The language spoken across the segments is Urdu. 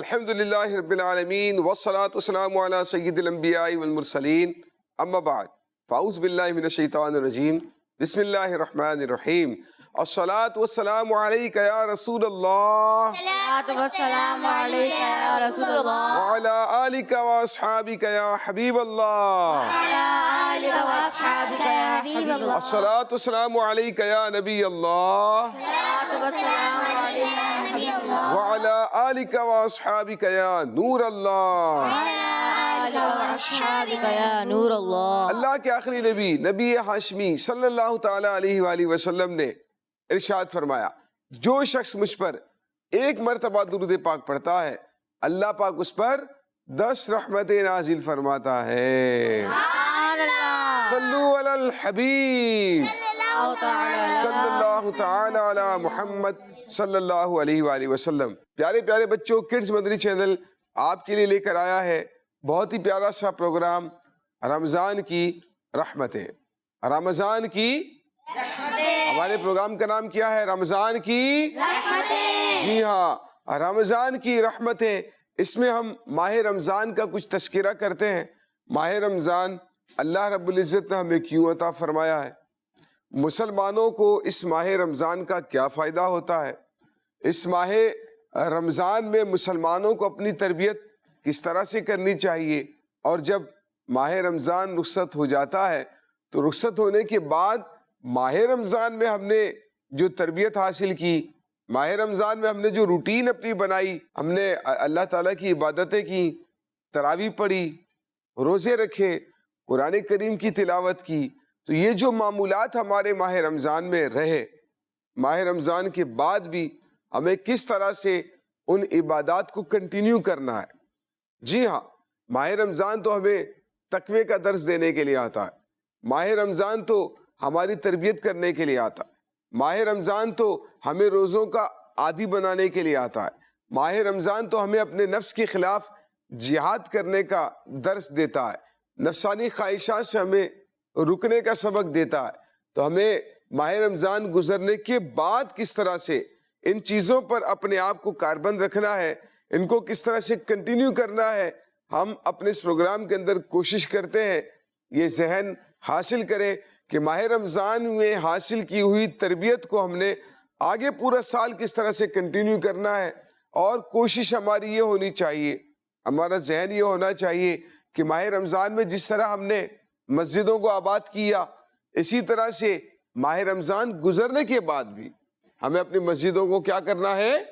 الحمدللہ رب العالمین والصلاة والسلام علی سید الانبیاء والمرسلین اما بعد فاعوذ باللہ من الشیطان الرجیم بسم اللہ الرحمن الرحیم الصلاة والسلام علیک یا رسول اللہ والسلام علیک یا رسول اللہ وعلی آلک واصحابک یا حبیب اللہ آلک واصحابک یا حبیب اللہ الصلاة والسلام علیک یا نبی اللہ والسلام علیک یا نبی اللہ وعلی آلک واصحابک یا نور اللہ آلک واصحابک یا نور اللہ۔ اللہ کے آخری نبی نبی ہاشمی صلی اللہ تعالیٰ علیہ وآلہ وسلم نے ارشاد فرمایا، جو شخص مجھ پر ایک مرتبہ درود پاک پڑھتا ہے اللہ پاک اس پر 10 رحمتیں نازل فرماتا ہے۔ صلو علی الحبیب صلی اللہ تعالیٰ علی محمد صلی اللہ علیہ وآلہ وسلم۔ پیارے پیارے بچوں، کڈز مدنی چینل آپ کے لیے لے کر آیا ہے بہت ہی پیارا سا پروگرام، رمضان کی رحمتیں۔ رمضان کی ہمارے پروگرام کا نام کیا ہے؟ رمضان کی رحمتیں۔ جی ہاں، رمضان کی رحمتیں۔ اس میں ہم ماہ رمضان کا کچھ تذکرہ کرتے ہیں۔ ماہ رمضان اللہ رب العزت نے ہمیں کیوں عطا فرمایا ہے، مسلمانوں کو اس ماہ رمضان کا کیا فائدہ ہوتا ہے، اس ماہ رمضان میں مسلمانوں کو اپنی تربیت کس طرح سے کرنی چاہیے، اور جب ماہ رمضان رخصت ہو جاتا ہے تو رخصت ہونے کے بعد ماہ رمضان میں ہم نے جو تربیت حاصل کی، ماہ رمضان میں ہم نے جو روٹین اپنی بنائی، ہم نے اللہ تعالیٰ کی عبادتیں کی، تراویح پڑھی، روزے رکھے، قرآن کریم کی تلاوت کی، تو یہ جو معمولات ہمارے ماہ رمضان میں رہے، ماہ رمضان کے بعد بھی ہمیں کس طرح سے ان عبادات کو کنٹینیو کرنا ہے۔ جی ہاں، ماہ رمضان تو ہمیں تقوی کا درس دینے کے لیے آتا ہے، ماہ رمضان تو ہماری تربیت کرنے کے لیے آتا ہے، ماہ رمضان تو ہمیں روزوں کا عادی بنانے کے لیے آتا ہے، ماہ رمضان تو ہمیں اپنے نفس کے خلاف جہاد کرنے کا درس دیتا ہے، نفسانی خواہشات سے ہمیں رکنے کا سبق دیتا ہے۔ تو ہمیں ماہ رمضان گزرنے کے بعد کس طرح سے ان چیزوں پر اپنے آپ کو کاربند رکھنا ہے، ان کو کس طرح سے کنٹینیو کرنا ہے، ہم اپنے اس پروگرام کے اندر کوشش کرتے ہیں یہ ذہن حاصل کریں کہ ماہ رمضان میں حاصل کی ہوئی تربیت کو ہم نے آگے پورا سال کس طرح سے کنٹینیو کرنا ہے، اور کوشش ہماری یہ ہونی چاہیے، ہمارا ذہن یہ ہونا چاہیے کہ ماہ رمضان میں جس طرح ہم نے مسجدوں کو آباد کیا، اسی طرح سے ماہ رمضان گزرنے کے بعد بھی ہمیں اپنی مسجدوں کو کیا کرنا ہے؟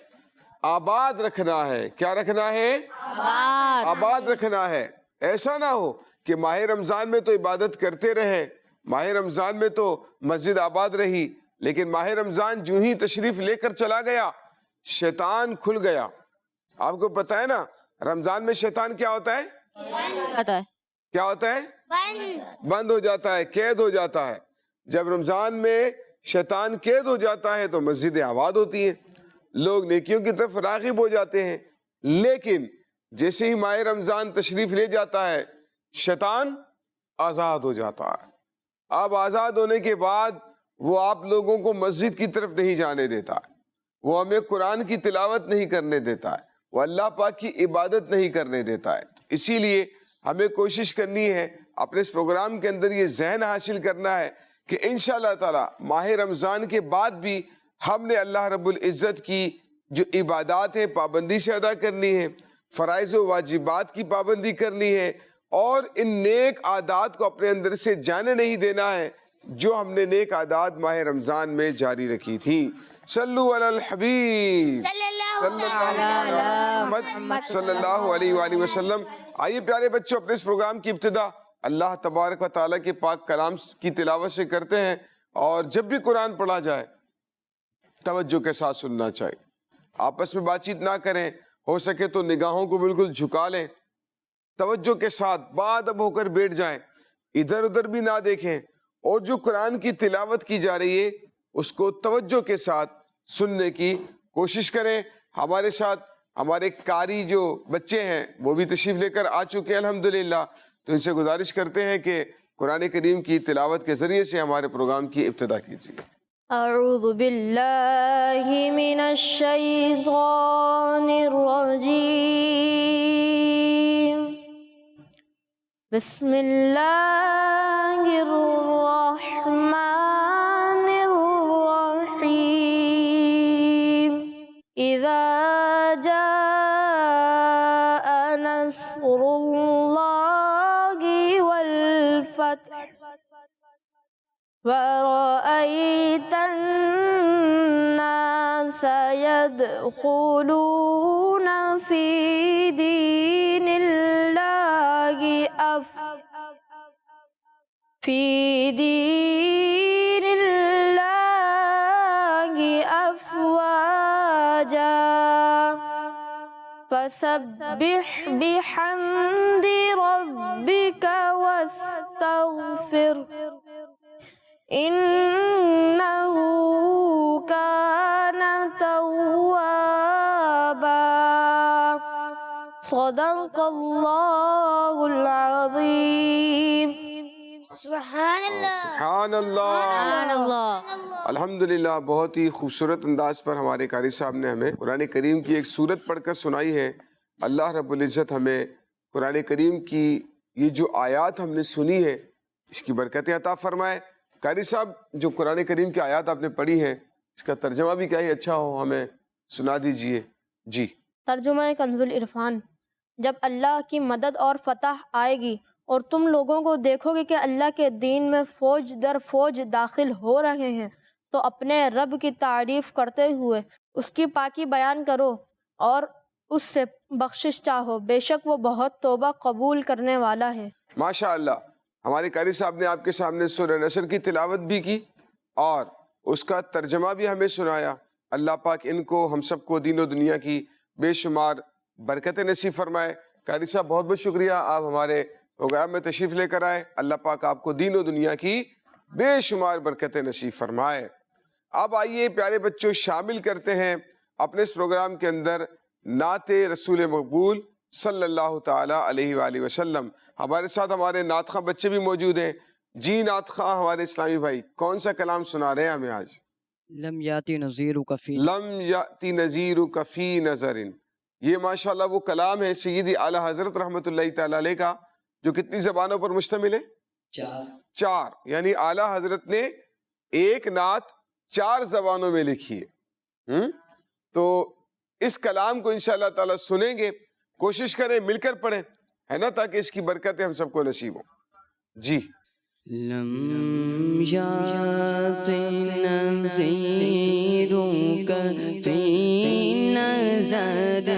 آباد رکھنا ہے۔ کیا رکھنا ہے؟ آباد رکھنا ہے۔ ایسا نہ ہو کہ ماہ رمضان میں تو عبادت کرتے رہے، ماہ رمضان میں تو مسجد آباد رہی، لیکن ماہ رمضان جو ہی تشریف لے کر چلا گیا شیطان کھل گیا۔ آپ کو پتہ ہے نا رمضان میں شیطان کیا ہوتا ہے؟ کیا ہوتا ہے؟ بند ہو جاتا ہے، قید ہو جاتا ہے۔ جب رمضان میں شیطان قید ہو جاتا ہے تو مسجدیں آباد ہوتی ہیں، لوگ نیکیوں کی طرف راغب ہو جاتے ہیں، لیکن جیسے ہی ماہ رمضان تشریف لے جاتا ہے شیطان آزاد ہو جاتا ہے۔ اب آزاد ہونے کے بعد وہ آپ لوگوں کو مسجد کی طرف نہیں جانے دیتا ہے، وہ ہمیں قرآن کی تلاوت نہیں کرنے دیتا ہے، وہ اللہ پاک کی عبادت نہیں کرنے دیتا ہے۔ اسی لیے ہمیں کوشش کرنی ہے، اپنے اس پروگرام کے اندر یہ ذہن حاصل کرنا ہے کہ انشاءاللہ تعالی ماہ رمضان کے بعد بھی ہم نے اللہ رب العزت کی جو عبادات ہیں پابندی سے ادا کرنی ہے، فرائض و واجبات کی پابندی کرنی ہے، اور ان نیک عادات کو اپنے اندر سے جانے نہیں دینا ہے جو ہم نے نیک عادات ماہ رمضان میں جاری رکھی تھی۔ صلو علی الحبیب صلی اللہ علیہ وآلہ وسلم۔ آئیے پیارے بچوں، اپنے اس پروگرام کی ابتدا اللہ تبارک و تعالیٰ کے پاک کلام کی تلاوت سے کرتے ہیں، اور جب بھی قرآن پڑھا جائے توجہ کے ساتھ سننا چاہیے، آپس میں بات چیت نہ کریں، ہو سکے تو نگاہوں کو بالکل جھکا لیں، توجہ کے ساتھ باادب ہو کر بیٹھ جائیں، ادھر ادھر بھی نہ دیکھیں، اور جو قرآن کی تلاوت کی جا رہی ہے اس کو توجہ کے ساتھ سننے کی کوشش کریں۔ ہمارے ساتھ ہمارے قاری جو بچے ہیں وہ بھی تشریف لے کر آ چکے ہیں الحمدللہ، تو ان سے گزارش کرتے ہیں کہ قرآن کریم کی تلاوت کے ذریعے سے ہمارے پروگرام کی ابتدا کیجیے۔ اعوذ باللہ من الشیطان الرجیم بسم اللہ الرحمن الرحیم اذا جاء نصر اللہ والفتح وَرَأَيْتَ النَّاسَ يَدْخُلُونَ فِي دِينِ اللَّهِ أَفْوَاجًا فَسَبِّحْ بِحَمْدِ رَبِّكَ وَاسْتَغْفِرْ إِنَّهُ كَانَ تَوَّابًا صدق اللہ العظیم. سبحان اللہ. سبحان اللہ. الحمدللہ، بہت ہی خوبصورت انداز پر ہمارے قاری صاحب نے ہمیں قرآن کریم کی ایک سورت پڑھ کر سنائی ہے. اللہ رب العزت ہمیں قرآن کریم کی یہ جو آیات ہم نے سنی ہے اس کی برکتیں عطا فرمائے. قاری صاحب، جو قرآن کریم کی آیات آپ نے پڑھی ہیں اس کا ترجمہ بھی کیا ہی اچھا ہو، ہمیں سنا دیجئے. جی. ترجمہ کنز العرفان. جب اللہ کی مدد اور فتح آئے گی اور تم لوگوں کو دیکھو گے کہ اللہ کے دین میں فوج در فوج داخل ہو رہے ہیں تو اپنے رب کی تعریف کرتے ہوئے اس کی پاکی بیان کرو اور اس سے بخشش چاہو، بے شک وہ بہت توبہ قبول کرنے والا ہے. ماشاء اللہ. ہمارے قاری صاحب نے آپ کے سامنے سورہ نصر کی تلاوت بھی کی اور اس کا ترجمہ بھی ہمیں سنایا. اللہ پاک ان کو، ہم سب کو دین و دنیا کی بے شمار برکتیں نصیب فرمائے. قاری صاحب بہت بہت شکریہ، آپ ہمارے پروگرام میں تشریف لے کر آئے. اللہ پاک آپ کو دین و دنیا کی بے شمار برکتیں نصیب فرمائے. اب آئیے پیارے بچوں، شامل کرتے ہیں اپنے اس پروگرام کے اندر نعت رسول مقبول صلی اللہ تعالیٰ علیہ وآلہ وسلم. ہمارے ساتھ ہمارے نعت خواں بچے بھی موجود ہیں. جی نعت خواں ہمارے اسلامی بھائی، کون سا کلام سنا رہے ہیں ہمیں آج؟ لم یاتی نذیرک فی نظرن. یہ ماشاءاللہ وہ کلام ہے سیدی اعلیٰ حضرت رحمۃ اللہ تعالیٰ علیہ کا جو کتنی زبانوں پر مشتمل ہے؟ 4. یعنی اعلیٰ حضرت نے ایک نعت 4 زبانوں میں لکھی ہے. تو اس کلام کو انشاءاللہ تعالیٰ سنیں گے. کوشش کریں مل کر پڑھیں، ہے نا، تاکہ اس کی برکتیں ہم سب کو نصیب ہوں. جی. لم یاتی نذیرک فی نظر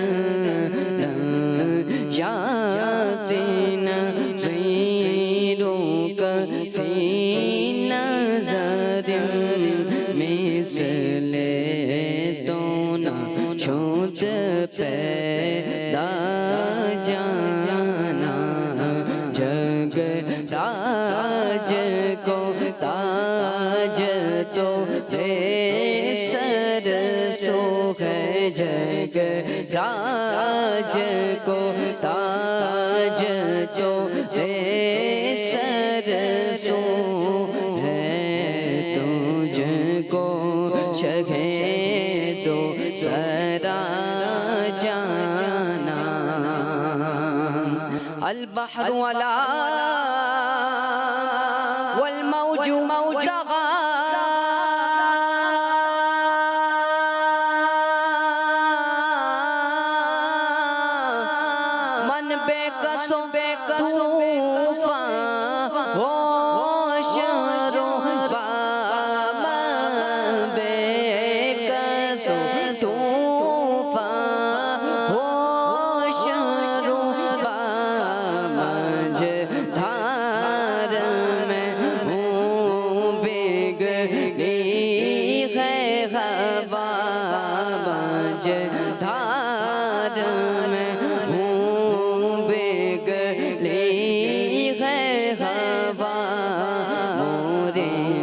لم یاتی نذیرک فی نظر مثل تو نہ چھوٹ پیدا جانا جگ راج کو تاج تو دے سر سو ہے جگ راج کو تاج تو دے سر سو ہے تجھ کو شگے تو سرا جانا البحر ولا والموج موجغا من بے قصو طوفان ہو شرو من بے قصو طوفان ہو شرو مجھ دھار میں ہوں بگڑی ہے ہوا مجھ دھار میں ہوں بگڑی ہے ہوا موری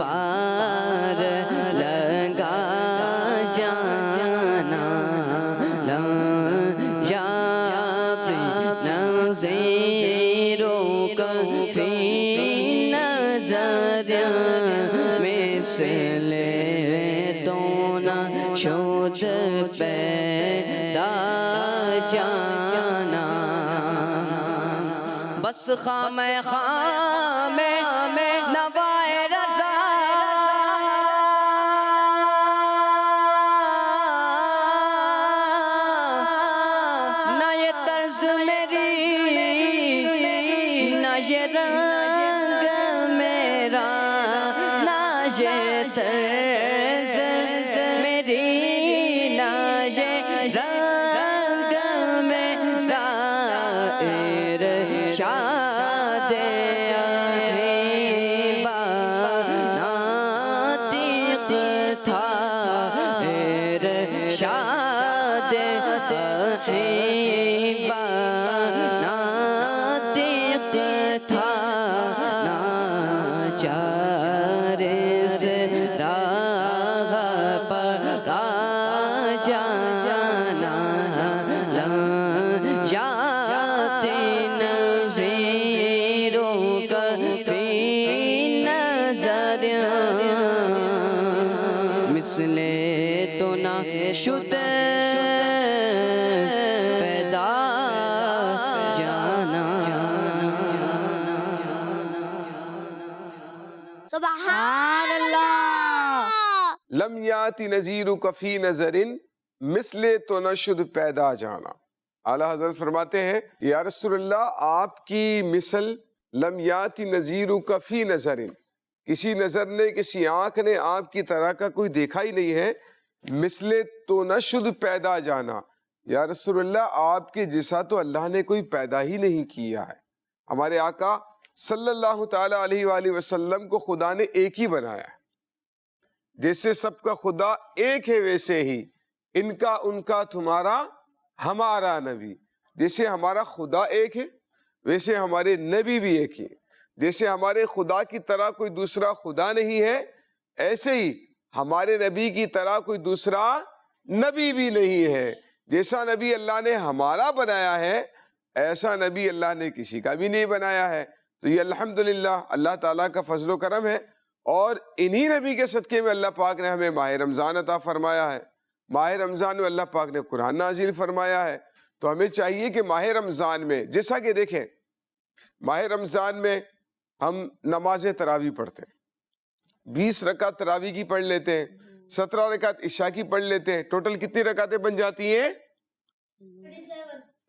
پار لگا جانا لم یاتی نذیرک فی نظر مثل تو نہ شد پیدا جانا بس خام نوائے رضا نہ یہ طرز میری نہ یہ رنگ میرا نہ یہ طرز میری نہ یہ رنگ میرا ارشاد احبا ناطق تھا ارشاد احبا ناطق تھا ناچار سے راہ پر جانا یات نظیروں کا فی نظر مثل تو نہ شد پیدا جانا سبحان اللہ. لم یاتی نذیرک فی نظر مثل تو نشد پیدا جانا. اعلیٰ حضرت فرماتے ہیں یا رسول اللہ آپ کی مثل لم یاتی نذیرک فی نظر، کسی نظر نے کسی آنکھ نے آپ کی طرح کا کوئی دیکھا ہی نہیں ہے. مثل تو نشد پیدا جانا، یا رسول اللہ آپ کے جیسا تو اللہ نے کوئی پیدا ہی نہیں کیا ہے. ہمارے آقا صلی اللہ تعالی علیہ وآلہ وسلم کو خدا نے ایک ہی بنایا ہے. جیسے سب کا خدا ایک ہے ویسے ہی ان کا ان کا تمہارا ہمارا نبی. جیسے ہمارا خدا ایک ہے ویسے ہمارے نبی بھی ایک ہی. جیسے ہمارے خدا کی طرح کوئی دوسرا خدا نہیں ہے، ایسے ہی ہمارے نبی کی طرح کوئی دوسرا نبی بھی نہیں ہے. جیسا نبی اللہ نے ہمارا بنایا ہے ایسا نبی اللہ نے کسی کا بھی نہیں بنایا ہے. تو یہ الحمدللہ اللہ تعالیٰ کا فضل و کرم ہے، اور انہی نبی کے صدقے میں اللہ پاک نے ہمیں ماہ رمضان عطا فرمایا ہے. ماہ رمضان میں اللہ پاک نے قرآن نازل فرمایا ہے. تو ہمیں چاہیے کہ ماہ رمضان میں، جیسا کہ دیکھیں ماہ رمضان میں ہم نماز تراویح پڑھتے ہیں، 20 رکعت تراویح کی پڑھ لیتے ہیں، 17 رکعت عشاء کی پڑھ لیتے ہیں. ٹوٹل کتنی رکعتیں بن جاتی ہیں؟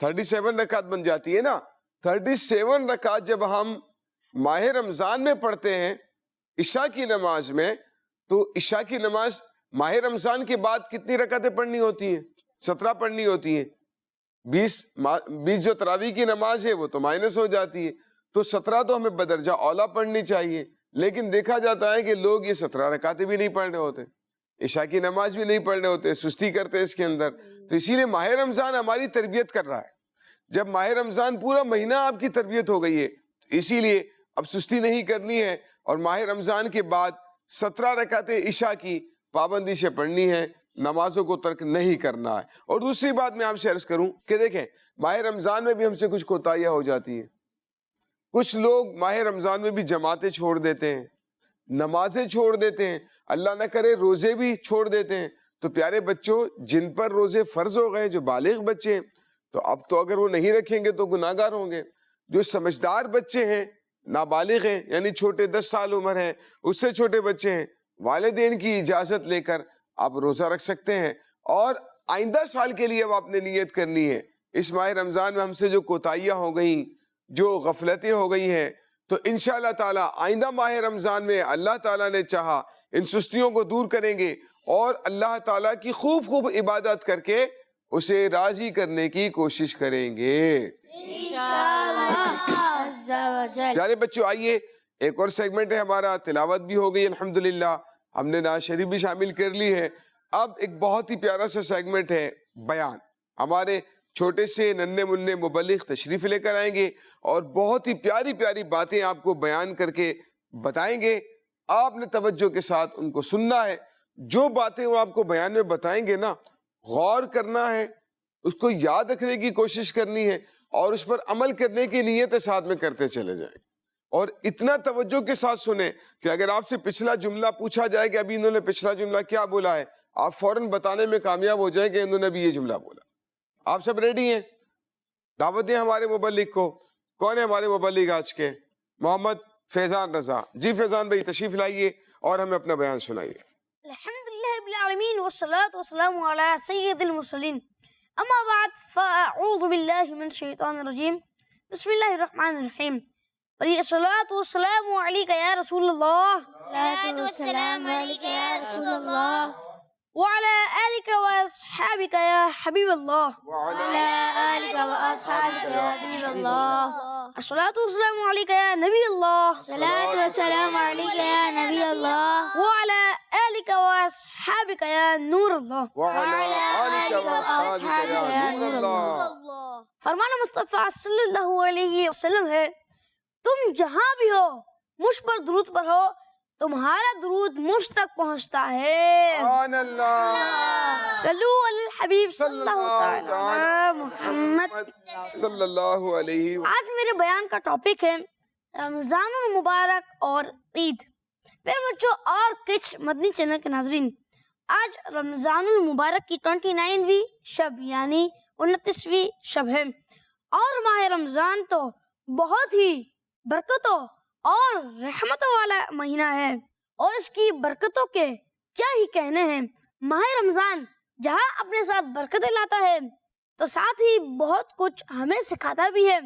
37 رکعت بن جاتی ہے نا. 37 رکعت جب ہم ماہ رمضان میں پڑھتے ہیں عشاء کی نماز میں، تو عشاء کی نماز ماہ رمضان کے بعد کتنی رکعتیں پڑھنی ہوتی ہیں؟ 17 پڑھنی ہوتی ہیں. 20 جو تراویح کی نماز ہے وہ تو مائنس ہو جاتی ہے. تو 17 تو ہمیں بدرجہ اولا پڑھنی چاہیے. لیکن دیکھا جاتا ہے کہ لوگ یہ 17 رکعتیں بھی نہیں پڑھ رہے ہوتے، عشاء کی نماز بھی نہیں پڑھ رہے ہوتے، سستی کرتے اس کے اندر. تو اسی لیے ماہ رمضان ہماری تربیت کر رہا ہے. جب ماہ رمضان پورا مہینہ آپ کی تربیت ہو گئی ہے، اسی لیے اب سستی نہیں کرنی ہے، اور ماہ رمضان کے بعد 17 رکعتیں عشاء کی پابندی سے پڑھنی ہے، نمازوں کو ترک نہیں کرنا ہے. اور دوسری بات میں آپ سے عرض کروں کہ دیکھیں ماہ رمضان میں بھی ہم سے کچھ کوتاہیاں ہو جاتی ہیں. کچھ لوگ ماہ رمضان میں بھی جماعتیں چھوڑ دیتے ہیں، نمازیں چھوڑ دیتے ہیں، اللہ نہ کرے روزے بھی چھوڑ دیتے ہیں. تو پیارے بچوں، جن پر روزے فرض ہو گئے، جو بالغ بچے ہیں، تو اب تو اگر وہ نہیں رکھیں گے تو گناہگار ہوں گے. جو سمجھدار بچے ہیں، نابالغ ہیں، یعنی چھوٹے 10 سال عمر ہیں، اس سے چھوٹے بچے ہیں، والدین کی اجازت لے کر آپ روزہ رکھ سکتے ہیں. اور آئندہ سال کے لیے اب آپ نے نیت کرنی ہے. اس ماہ رمضان میں ہم سے جو کوتاہیاں ہو گئیں، جو غفلتیں ہو گئی ہیں، تو انشاءاللہ تعالی آئندہ ماہ رمضان میں اللہ تعالیٰ نے چاہا ان سستیوں کو دور کریں گے، اور اللہ تعالیٰ کی خوب خوب عبادت کر کے اسے راضی کرنے کی کوشش کریں گے. پیارے بچوں، آئیے ایک اور سیگمنٹ ہے ہمارا، تلاوت بھی ہو گئی الحمدللہ، ہم نے نعت شریف بھی شامل کر لی ہے. اب ایک بہت ہی پیارا سا سیگمنٹ ہے بیان. ہمارے چھوٹے سے ننھے منھے مبلغ تشریف لے کر آئیں گے اور بہت ہی پیاری پیاری باتیں آپ کو بیان کر کے بتائیں گے. آپ نے توجہ کے ساتھ ان کو سننا ہے. جو باتیں وہ آپ کو بیان میں بتائیں گے نا، غور کرنا ہے، اس کو یاد رکھنے کی کوشش کرنی ہے، اور اس پر عمل کرنے کی نیت ساتھ میں کرتے چلے جائیں. اور اتنا توجہ کے ساتھ سنیں کہ اگر آپ سے پچھلا جملہ پوچھا جائے کہ ابھی انہوں نے پچھلا جملہ کیا بولا ہے، آپ فوراً بتانے میں کامیاب ہو جائیں کہ انہوں نے ابھی یہ جملہ بولا۔ آپ سب ریڈی ہیں؟ دعوت دیں ہمارے مبلغ کو۔ کون ہے ہمارے مبلغ آج کے؟ محمد فیضان رضا۔ جی فیضان بھائی تشریف لائیے اور ہمیں اپنا بیان سنائیے۔ الحمدللہ رب العالمین والصلاة والسلام علی سید المرسلین، اما بعد فاعوذ باللہ من الشیطان الرجیم، بسم اللہ الرحمن الرحیم۔ الصلاة والسلام علیکہ یا رسول اللہ، الصلاة والسلام علیکہ یا رسول اللہ، وعلی آلک واصحابک یا حبیب اللہ، وعلی آلک واصحابک یا حبیب اللہ، الصلاة والسلام علیکہ یا نبی اللہ، الصلاة والسلام علیکہ یا نبی اللہ، وعلی آلک واصحابک یا نور اللہ۔ وعلی آلک واصحابک یا نور اللہ۔ فرمان مصطفیٰ صلی اللہ علیہ وسلم ہے، تم جہاں بھی ہو مجھ پر درود پر ہو، تمہارا درود مجھ تک پہنچتا ہے۔ سبحان اللہ، صلو علی الحبیب صلی اللہ تعالی علی محمد۔ صلی اللہ علیہ وسلم۔ آج میرے بیان کا ٹاپک ہے رمضان المبارک اور عید۔ میرے بچوں اور کچھ مدنی چینل کے ناظرین، آج رمضان المبارک کی 29ویں شب یعنی 29ویں شب ہے، اور ماہ رمضان تو بہت ہی برکتوں اور رحمتوں والا مہینہ ہے، اور اس کی برکتوں کے کیا ہی کہنے ہیں۔ ماہ رمضان جہاں اپنے ساتھ برکتیں لاتا ہے تو ساتھ ہی بہت کچھ ہمیں سکھاتا بھی ہے۔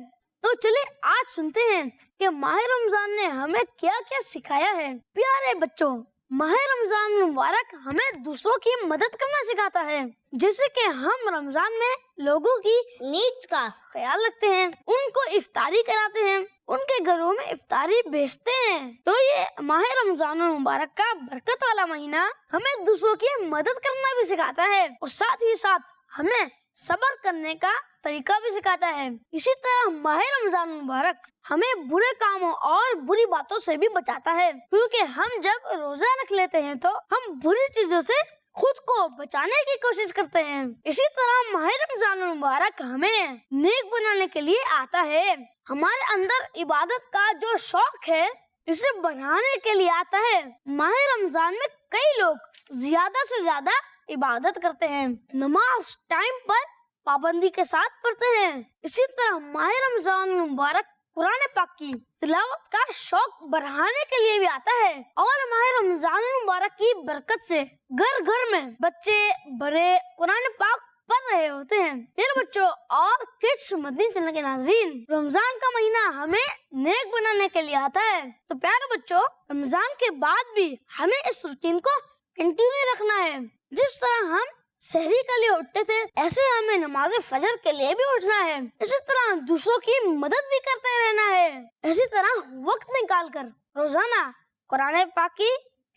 تو چلیں آج سنتے ہیں کہ ماہ رمضان نے ہمیں کیا کیا سکھایا ہے۔ پیارے بچوں، ماہ رمضان مبارک ہمیں دوسروں کی مدد کرنا سکھاتا ہے، جیسے کہ ہم رمضان میں لوگوں کی نیڈز کا خیال رکھتے ہیں، ان کو افطاری کراتے ہیں، ان کے گھروں میں افطاری بھیجتے ہیں۔ تو یہ ماہ رمضان المبارک کا برکت والا مہینہ ہمیں دوسروں کی مدد کرنا بھی سکھاتا ہے، اور ساتھ ہی ساتھ ہمیں صبر کرنے کا طریقہ بھی سکھاتا ہے۔ اسی طرح ماہ رمضان المبارک ہمیں برے کاموں اور بری باتوں سے بھی بچاتا ہے، کیونکہ ہم جب روزہ رکھ لیتے ہیں تو ہم بری چیزوں سے خود کو بچانے کی کوشش کرتے ہیں۔ اسی طرح ماہ رمضان المبارک ہمیں نیک بنانے کے لیے آتا ہے، ہمارے اندر عبادت کا جو شوق ہے اسے بڑھانے کے لیے آتا ہے۔ ماہ رمضان میں کئی لوگ زیادہ سے زیادہ عبادت کرتے ہیں، نماز ٹائم پر پابندی کے ساتھ پڑھتے ہیں۔ اسی طرح ماہ رمضان المبارک قرآن پاک کی تلاوت کا شوق بڑھانے کے لیے بھی آتا ہے، اور ماہ رمضان المبارک کی برکت سے گھر گھر میں بچے بڑے قرآن پاک پڑھ رہے ہوتے ہیں۔ میرے بچوں اور کچھ مدنی چینل کے ناظرین، رمضان کا مہینہ ہمیں نیک بنانے کے لیے آتا ہے، تو پیارے بچوں رمضان کے بعد بھی ہمیں اس روٹین کو کنٹینیو رکھنا ہے۔ جس طرح ہم سحری کے لیے اٹھتے تھے، ایسے ہمیں نماز فجر کے لیے بھی اٹھنا ہے۔ اسی طرح دوسروں کی مدد بھی کرتے رہنا ہے۔ اسی طرح وقت نکال کر روزانہ قرآن پاک کی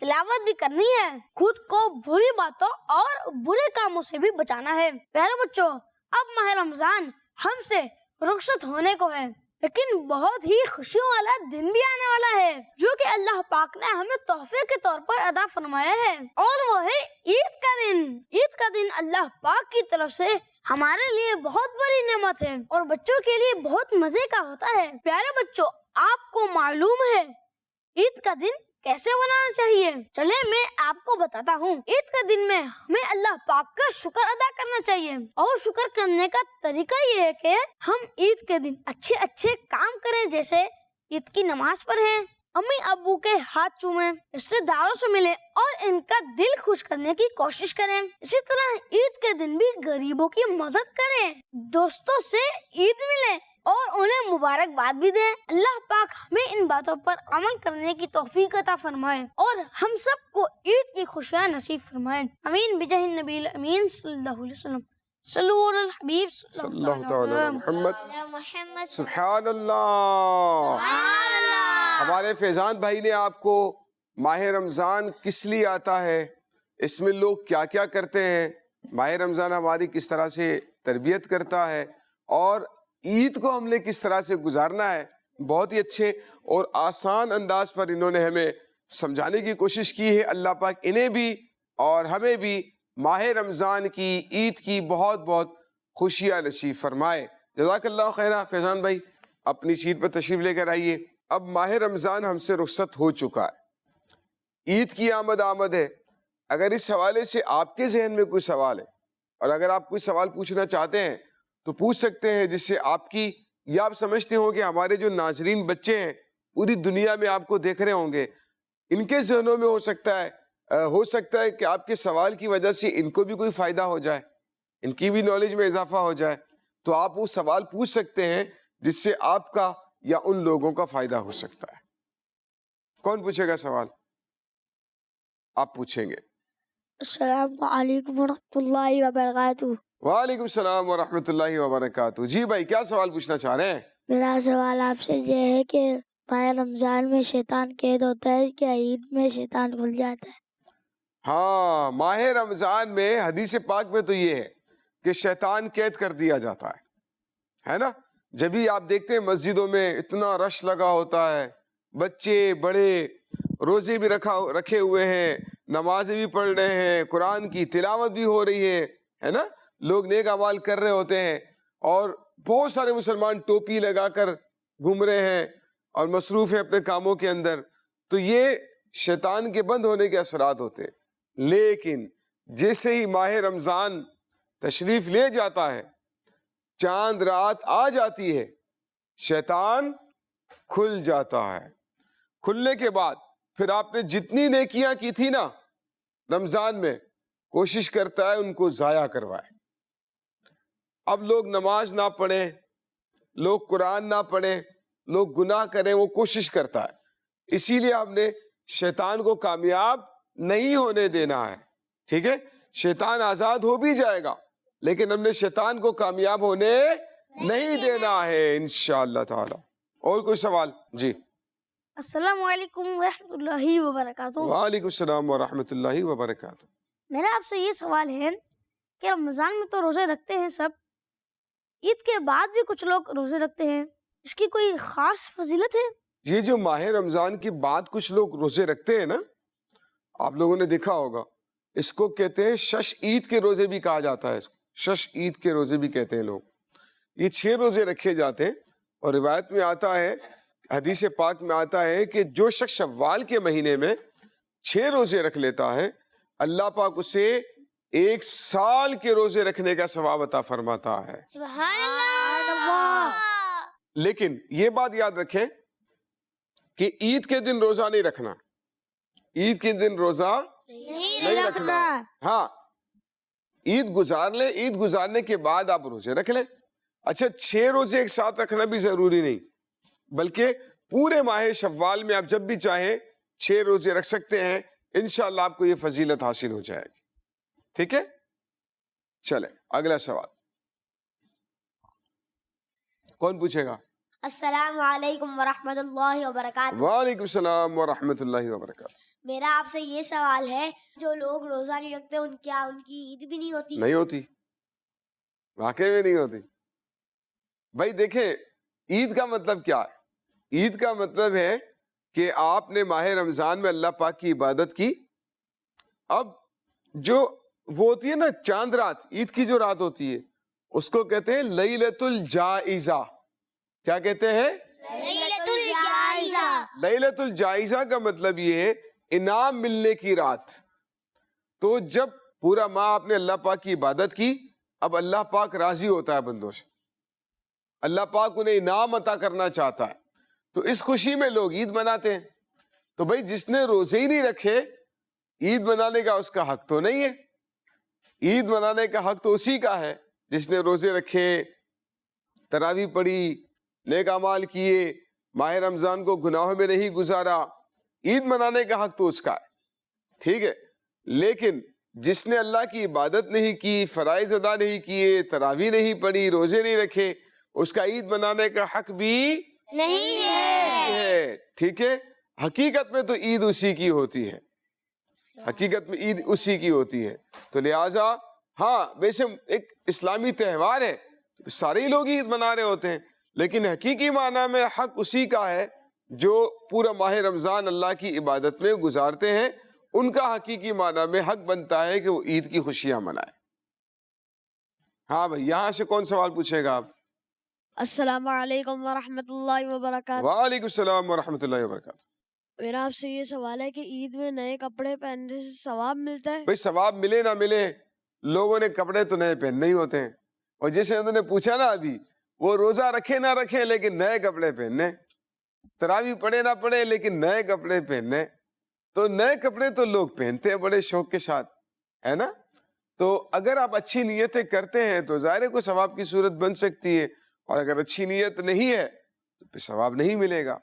تلاوت بھی کرنی ہے، خود کو بری باتوں اور برے کاموں سے بھی بچانا ہے۔ پیارے بچوں، اب ماہ رمضان ہم سے رخصت ہونے کو ہے، لیکن بہت ہی خوشیوں والا دن بھی آنے والا ہے، جو کہ اللہ پاک نے ہمیں تحفے کے طور پر عطا فرمایا ہے، اور وہ ہے عید کا دن۔ عید کا دن اللہ پاک کی طرف سے ہمارے لیے بہت بڑی نعمت ہے، اور بچوں کے لیے بہت مزے کا ہوتا ہے۔ پیارے بچوں، آپ کو معلوم ہے عید کا دن کیسے منانا چاہیے؟ چلے میں آپ کو بتاتا ہوں۔ عید کے دن میں ہمیں اللہ پاک کا شکر ادا کرنا چاہیے، اور شکر کرنے کا طریقہ یہ ہے کہ ہم عید کے دن اچھے کام کریں، جیسے عید کی نماز پڑھیں، امی ابو کے ہاتھ چومیں، رشتے داروں سے ملیں اور ان کا دل خوش کرنے کی کوشش کریں۔ اسی طرح عید کے دن بھی غریبوں کی مدد کریں، دوستوں سے عید ملیں اور انہیں مبارکباد بھی دیں۔ اللہ پاک ہمیں ان باتوں پر عمل کرنے کی توفیق عطا فرمائے، اور ہم سب کو عید کی خوشیاں نصیب فرمائے۔ امین بجاہ النبی الامین صلی اللہ علیہ وسلم۔ صلو علی الحبیب صلی اللہ تعالی علی محمد۔ محمد سبحان اللہ۔ ہمارے فیضان بھائی نے آپ کو ماہ رمضان کس لیے آتا ہے، اس میں لوگ کیا کیا کرتے ہیں، ماہ رمضان ہماری کس طرح سے تربیت کرتا ہے، اور عید کو ہم نے کس طرح سے گزارنا ہے، بہت ہی اچھے اور آسان انداز پر انہوں نے ہمیں سمجھانے کی کوشش کی ہے۔ اللہ پاک انہیں بھی اور ہمیں بھی ماہ رمضان کی عید کی بہت بہت خوشیاں نصیب فرمائے۔ جزاک اللہ خیرہ۔ فیضان بھائی اپنی سیٹ پر تشریف لے کر آئیے۔ اب ماہ رمضان ہم سے رخصت ہو چکا ہے، عید کی آمد ہے. اگر اس حوالے سے آپ کے ذہن میں کوئی سوال ہے اور اگر آپ کوئی سوال پوچھنا چاہتے ہیں تو پوچھ سکتے ہیں، جس سے آپ کی یا آپ سمجھتے ہوں کہ ہمارے جو ناظرین بچے ہیں پوری دنیا میں آپ کو دیکھ رہے ہوں گے، ان کے ذہنوں میں ہو سکتا ہے کہ آپ کے سوال کی وجہ سے ان کو بھی کوئی فائدہ ہو جائے، ان کی بھی نالج میں اضافہ ہو جائے. تو آپ وہ سوال پوچھ سکتے ہیں جس سے آپ کا یا ان لوگوں کا فائدہ ہو سکتا ہے. کون پوچھے گا سوال؟ آپ پوچھیں گے. السلام علیکم ورحمۃ اللہ وبرکاتہ. وعلیکم السلام ورحمۃ اللہ وبرکاتہ. جی بھائی، کیا سوال پوچھنا چاہ رہے ہیں؟ میرا سوال آپ سے یہ ہے کہ ماہ رمضان میں شیطان قید ہوتا ہے، کیا عید میں شیطان کھل جاتا ہے؟ ہاں، ماہ رمضان میں حدیث پاک میں تو یہ ہے کہ شیطان قید کر دیا جاتا ہے نا. جبھی آپ دیکھتے ہیں مسجدوں میں اتنا رش لگا ہوتا ہے، بچے بڑے روزے بھی رکھے ہوئے ہیں، نمازیں بھی پڑھ رہے ہیں، قرآن کی تلاوت بھی ہو رہی ہے نا، لوگ نیک اعمال کر رہے ہوتے ہیں، اور بہت سارے مسلمان ٹوپی لگا کر گھوم رہے ہیں اور مصروف ہیں اپنے کاموں کے اندر. تو یہ شیطان کے بند ہونے کے اثرات ہوتے ہیں. لیکن جیسے ہی ماہ رمضان تشریف لے جاتا ہے، چاند رات آ جاتی ہے، شیطان کھل جاتا ہے. کھلنے کے بعد پھر آپ نے جتنی نیکیاں کی تھی نا رمضان میں، کوشش کرتا ہے ان کو ضائع کروائے. اب لوگ نماز نہ پڑھیں، لوگ قرآن نہ پڑھیں، لوگ گناہ کریں، وہ کوشش کرتا ہے. اسی لیے ہم نے شیطان کو کامیاب نہیں ہونے دینا ہے. ٹھیک ہے، شیطان آزاد ہو بھی جائے گا لیکن ہم نے شیطان کو کامیاب ہونے نہیں دینا ہے انشاءاللہ تعالی. اور کوئی سوال؟ جی. السلام علیکم ورحمۃ اللہ وبرکاتہ. وعلیکم السلام ورحمۃ اللہ وبرکاتہ. میرا آپ سے یہ سوال ہے کہ رمضان میں تو روزے رکھتے ہیں سب، عید کے بعد بھی کچھ لوگ روزے رکھتے ہیں، اس کی کوئی خاص فضیلت ہے؟ یہ جو ماہ رمضان کے بعد کچھ لوگ روزے رکھتے ہیں نا، آپ لوگوں نے دیکھا ہوگا، اس کو کہتے ہیں شش عید کے روزے بھی کہا جاتا ہے. شش عید کے روزے بھی کہتے ہیں لوگ. یہ 6 روزے رکھے جاتے ہیں اور روایت میں آتا ہے، حدیث پاک میں آتا ہے کہ جو شخص شوال کے مہینے میں 6 روزے رکھ لیتا ہے، اللہ پاک اسے 1 سال کے روزے رکھنے کا ثواب عطا فرماتا ہے. سبحان اللہ. لیکن یہ بات یاد رکھیں کہ عید کے دن روزہ نہیں رکھنا. عید کے دن روزہ نہیں رکھنا. ہاں، عید گزار لیں، عید گزارنے کے بعد آپ روزے رکھ لیں. اچھا، 6 روزے ایک ساتھ رکھنا بھی ضروری نہیں، بلکہ پورے ماہ شوال میں آپ جب بھی چاہیں 6 روزے رکھ سکتے ہیں. انشاءاللہ آپ کو یہ فضیلت حاصل ہو جائے گی. ٹھیک ہے، چلیں اگلا سوال. کون پوچھے گا؟ السلام علیکم ورحمۃ اللہ وبرکاتہ. وعلیکم السلام ورحمۃ اللہ وبرکاتہ. میرا آپ سے یہ سوال ہے، جو لوگ روزہ نہیں رکھتے ان کی عید بھی نہیں ہوتی؟ نہیں ہوتی، واقعی میں نہیں ہوتی. بھائی دیکھیں، عید کا مطلب کیا ہے؟ عید کا مطلب ہے کہ آپ نے ماہ رمضان میں اللہ پاک کی عبادت کی. اب جو وہ ہوتی ہے نا چاند رات، عید کی جو رات ہوتی ہے، اس کو کہتے ہیں لیلۃ الجائزہ. کیا کہتے ہیں؟ لیلۃ الجائزہ. لیلۃ الجائزہ کا مطلب یہ ہے انعام ملنے کی رات. تو جب پورا ماہ آپ نے اللہ پاک کی عبادت کی، اب اللہ پاک راضی ہوتا ہے بندوں سے، اللہ پاک انہیں انعام عطا کرنا چاہتا ہے. تو اس خوشی میں لوگ عید مناتے ہیں. تو بھائی جس نے روزے ہی نہیں رکھے، عید منانے کا اس کا حق تو نہیں ہے. عید منانے کا حق تو اسی کا ہے جس نے روزے رکھے، تراویح پڑھی، نیک اعمال کیے، ماہ رمضان کو گناہوں میں نہیں گزارا. عید منانے کا حق تو اس کا ہے. ٹھیک ہے، لیکن جس نے اللہ کی عبادت نہیں کی، فرائض ادا نہیں کیے، تراویح نہیں پڑھی، روزے نہیں رکھے، اس کا عید منانے کا حق بھی نہیں ہے. ٹھیک ہے، حقیقت میں تو عید اسی کی ہوتی ہے، حقیقت میں عید اسی کی ہوتی ہے. تو لہٰذا ہاں، ویسے ایک اسلامی تہوار ہے، سارے ہی لوگ عید منا رہے ہوتے ہیں، لیکن حقیقی معنی میں حق اسی کا ہے جو پورا ماہ رمضان اللہ کی عبادت میں گزارتے ہیں. ان کا حقیقی معنی میں حق بنتا ہے کہ وہ عید کی خوشیاں منائیں. ہاں بھائی، یہاں سے کون سوال پوچھے گا آپ؟ السلام علیکم ورحمۃ اللہ وبرکاتہ. وعلیکم السلام ورحمۃ اللہ وبرکاتہ. میرا آپ سے یہ سوال ہے کہ عید میں نئے کپڑے پہننے سے ثواب ملتا ہے؟ بھائی ثواب ملے نہ ملے، لوگوں نے کپڑے تو نئے پہننے ہی ہوتے ہیں. اور جیسے انہوں نے پوچھا نا ابھی، وہ روزہ رکھے نہ رکھے لیکن نئے کپڑے پہننے، تراویح پڑھے نہ پڑھے لیکن نئے کپڑے پہننے. تو نئے کپڑے تو لوگ پہنتے ہیں بڑے شوق کے ساتھ، ہے نا. تو اگر آپ اچھی نیتیں کرتے ہیں تو ظاہر ہے کوئی ثواب کی صورت بن سکتی ہے، اور اگر اچھی نیت نہیں ہے تو پھر ثواب نہیں ملے گا،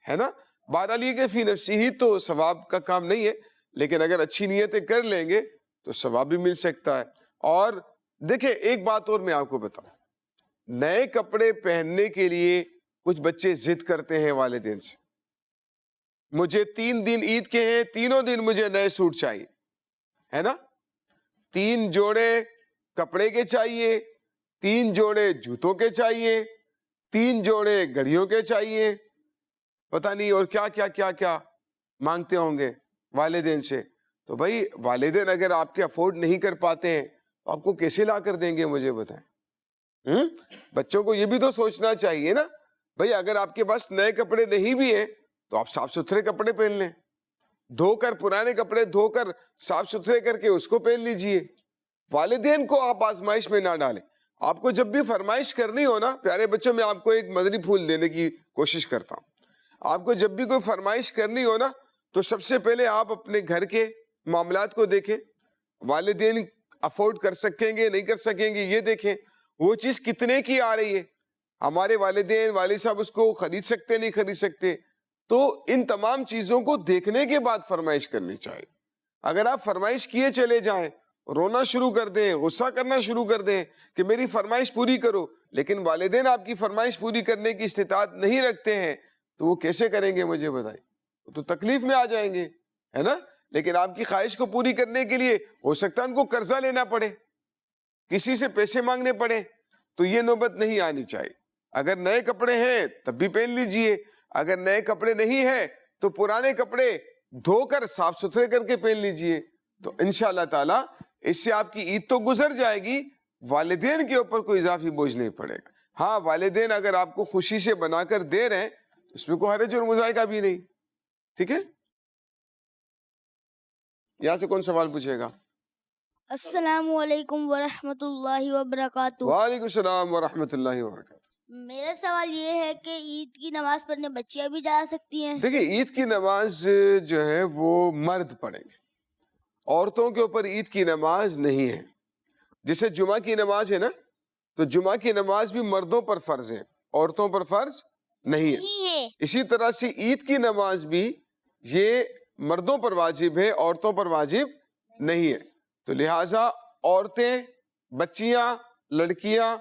ہے نا. بہرحال یہ کہ فی نفسی ہی تو ثواب کا کام نہیں ہے، لیکن اگر اچھی نیتیں کر لیں گے تو ثواب بھی مل سکتا ہے. اور دیکھیں ایک بات اور میں آپ کو بتاؤں، نئے کپڑے پہننے کے لیے کچھ بچے ضد کرتے ہیں والدین سے، مجھے 3 دن عید کے ہیں، تینوں دن مجھے نئے سوٹ چاہیے، ہے نا. 3 جوڑے کپڑے کے چاہیے، 3 جوڑے جوتوں کے چاہیے، 3 جوڑے گھڑیوں کے چاہیے، پتہ نہیں اور کیا کیا کیا کیا مانگتے ہوں گے والدین سے. تو بھائی والدین اگر آپ کے افورڈ نہیں کر پاتے ہیں تو آپ کو کیسے لا کر دیں گے، مجھے بتائیں. بچوں کو یہ بھی تو سوچنا چاہیے نا. بھائی اگر آپ کے پاس نئے کپڑے نہیں بھی ہیں تو آپ صاف ستھرے کپڑے پہن لیں، دھو کر پرانے کپڑے دھو کر صاف ستھرے کر کے اس کو پہن لیجئے. والدین کو آپ آزمائش میں نہ ڈالیں. آپ کو جب بھی فرمائش کرنی ہو نا پیارے بچوں، میں آپ کو ایک مدنی پھول دینے کی کوشش کرتا ہوں. آپ کو جب بھی کوئی فرمائش کرنی ہو نا تو سب سے پہلے آپ اپنے گھر کے معاملات کو دیکھیں، والدین افورڈ کر سکیں گے نہیں کر سکیں گے یہ دیکھیں، وہ چیز کتنے کی آ رہی ہے، ہمارے والدین والد صاحب اس کو خرید سکتے نہیں خرید سکتے. تو ان تمام چیزوں کو دیکھنے کے بعد فرمائش کرنی چاہیے. اگر آپ فرمائش کیے چلے جائیں، رونا شروع کر دیں، غصہ کرنا شروع کر دیں کہ میری فرمائش پوری کرو، لیکن والدین آپ کی فرمائش پوری کرنے کی استطاعت نہیں رکھتے ہیں تو وہ کیسے کریں گے مجھے بتائیں. تو تکلیف میں آ جائیں گے، ہے نا. لیکن آپ کی خواہش کو پوری کرنے کے لیے ہو سکتا ہے ان کو قرضہ لینا پڑے، کسی سے پیسے مانگنے پڑے، تو یہ نوبت نہیں آنی چاہیے. اگر نئے کپڑے ہیں تب بھی پہن لیجئے، اگر نئے کپڑے نہیں ہیں تو پرانے کپڑے دھو کر صاف ستھرے کر کے پہن لیجئے. تو انشاءاللہ تعالی اس سے آپ کی عید تو گزر جائے گی، والدین کے اوپر کوئی اضافی بوجھ نہیں پڑے گا. ہاں والدین اگر آپ کو خوشی سے بنا کر دے رہے ہیں اس میں کوئی حرج اور مضائقہ بھی نہیں. ٹھیک ہے، یہاں سے کون سوال پوچھے گا؟ السلام علیکم ورحمۃ اللہ وبرکاتہ. وعلیکم السلام ورحمۃ اللہ وبرکاتہ. میرا سوال یہ ہے کہ عید کی نماز پڑھنے بچیاں بھی جا سکتی ہیں؟ دیکھیں عید کی نماز جو ہے وہ مرد پڑھیں گے، عورتوں کے اوپر عید کی نماز نہیں ہے. جیسے جمعہ کی نماز ہے نا، تو جمعہ کی نماز بھی مردوں پر فرض ہے، عورتوں پر فرض نہیں ہے. اسی طرح سے عید کی نماز بھی یہ مردوں پر واجب ہے، عورتوں پر واجب نہیں ہے. تو لہٰذا عورتیں، بچیاں، لڑکیاں